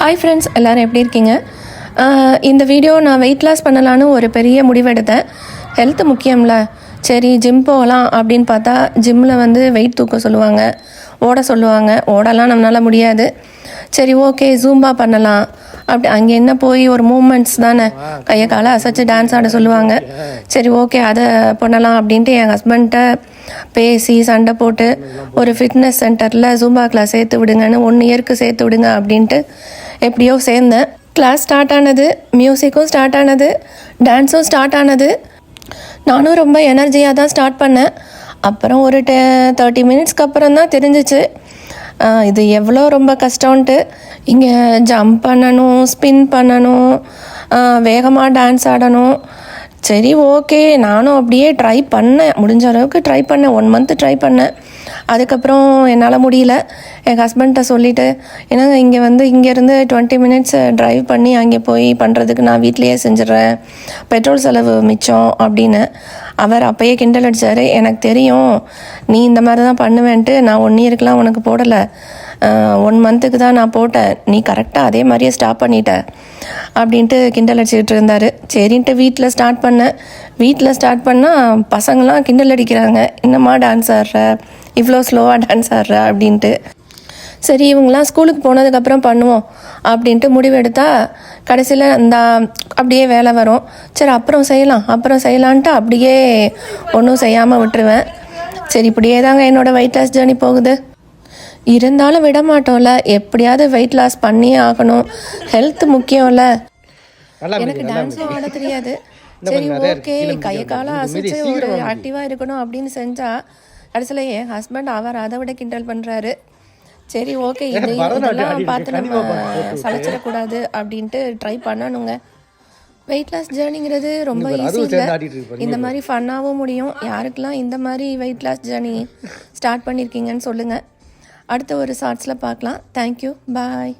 Hi friends, எல்லோரும் எப்படி இருக்கீங்க? இந்த வீடியோ நான் வெயிட் லாஸ் பண்ணலான்னு ஒரு பெரிய முடிவெடுத்தேன். ஹெல்த் முக்கியம்ல, சரி ஜிம் போகலாம் அப்படின்னு பார்த்தா ஜிம்மில் வந்து வெயிட் தூக்க சொல்லுவாங்க, ஓட சொல்லுவாங்க. ஓடலாம் நம்மளால் முடியாது. சரி ஓகே ஜூம்பா பண்ணலாம் அப்படி. அங்கே என்ன போய் ஒரு மூமெண்ட்ஸ் தானே, கையை காலை அசைச்சு டான்ஸ் ஆட சொல்லுவாங்க. சரி ஓகே அதை பண்ணலாம் அப்படின்ட்டு என் ஹஸ்பண்ட்டை பேசி சண்டை போட்டு ஒரு ஃபிட்னஸ் சென்டரில் ஜூம்பா கிளாஸ் சேர்த்து விடுங்கன்னு 1 இயருக்கு சேர்த்து விடுங்க அப்படின்ட்டு எப்படியோ சேர்ந்தேன். கிளாஸ் ஸ்டார்ட் ஆனது, மியூசிக்கும் ஸ்டார்ட் ஆனது, டான்ஸும் ஸ்டார்ட் ஆனது. நானும் ரொம்ப எனர்ஜியாக தான் ஸ்டார்ட் பண்ணேன். அப்புறம் ஒரு 30 மினிட்ஸ்க்கு அப்புறம் தான் தெரிஞ்சிச்சு இது எவ்வளோ ரொம்ப கஷ்டம்ன்ட்டு. இங்கே ஜம்ப் பண்ணணும், ஸ்பின் பண்ணணும், வேகமாக டான்ஸ் ஆடணும். சரி ஓகே நானும் அப்படியே ட்ரை பண்ணேன், முடிஞ்ச அளவுக்கு ட்ரை பண்ணேன். 1 மந்த் ட்ரை பண்ணேன். அதுக்கப்புறம் என்னால் முடியல. என் ஹஸ்பண்ட்டை சொல்லிவிட்டு, ஏன்னா இங்கேருந்து 20 மினிட்ஸ் ட்ரைவ் பண்ணி அங்கே போய் பண்ணுறதுக்கு நான் வீட்லேயே செஞ்சிடறேன், பெட்ரோல் செலவு மிச்சம் அப்படின்னு. அவர் அப்போயே கிண்டல் அடித்தார். எனக்கு தெரியும் நீ இந்த மாதிரி தான் பண்ணுவேன்ட்டு, நான் 1 இயருக்குலாம் உனக்கு போடலை, 1 மந்த்துக்கு தான் நான் போட்டேன், நீ கரெக்டாக அதே மாதிரியே ஸ்டாப் பண்ணிட்ட அப்படின்ட்டு கிண்டல் அடிச்சுக்கிட்டு இருந்தார். சரின்ட்டு வீட்டில் ஸ்டார்ட் பண்ணேன். வீட்டில் ஸ்டார்ட் பண்ணால் பசங்களாம் கிண்டல் அடிக்கிறாங்க, என்னம்மா டான்ஸ் ஆடுற, இவ்வளோ ஸ்லோவாக டான்ஸ் ஆடுற அப்படின்ட்டு. சரி இவங்களாம் ஸ்கூலுக்கு போனதுக்கப்புறம் பண்ணுவோம் அப்படின்ட்டு முடிவெடுத்தா கடைசியில் அப்படியே வேலை வரும். சரி அப்புறம் செய்யலான்ட்டு அப்படியே ஒன்றும் செய்யாமல் விட்டுருவேன். சரி இப்படியே தாங்க என்னோடய வெயிட் லாஸ் ஜேர்னி போகுது. இருந்தாலும் விட மாட்டோம்ல, எப்படியாவது வெயிட் லாஸ் பண்ணியே ஆகணும். ஹெல்த் முக்கியம்ல. எனக்கு டான்ஸும் ஆட தெரியாது. சரி ஓகே கையை காலை அசைச்சு ஒரு ஆக்டிவாக இருக்கணும் அப்படின்னு செஞ்சால் கடைசியில் என் ஹஸ்பண்ட் அவர் அதை விட கிண்டல் பண்ணுறாரு. சரி ஓகே இதெல்லாம் பார்த்து நம்ம சளைச்சிடக்கூடாது அப்படின்ட்டு ட்ரை பண்ணணுங்க. வெயிட் லாஸ் ஜேர்னிங்கிறது ரொம்ப ஈஸி இல்லை, இந்த மாதிரி ஃபன்னாகவும் முடியும். யாருக்கெல்லாம் இந்த மாதிரி வெயிட் லாஸ் ஜேர்னி ஸ்டார்ட் பண்ணியிருக்கீங்கன்னு சொல்லுங்கள். அடுத்த ஒரு ஷார்ட்ஸில் பார்க்கலாம். தேங்க்யூ, பாய்.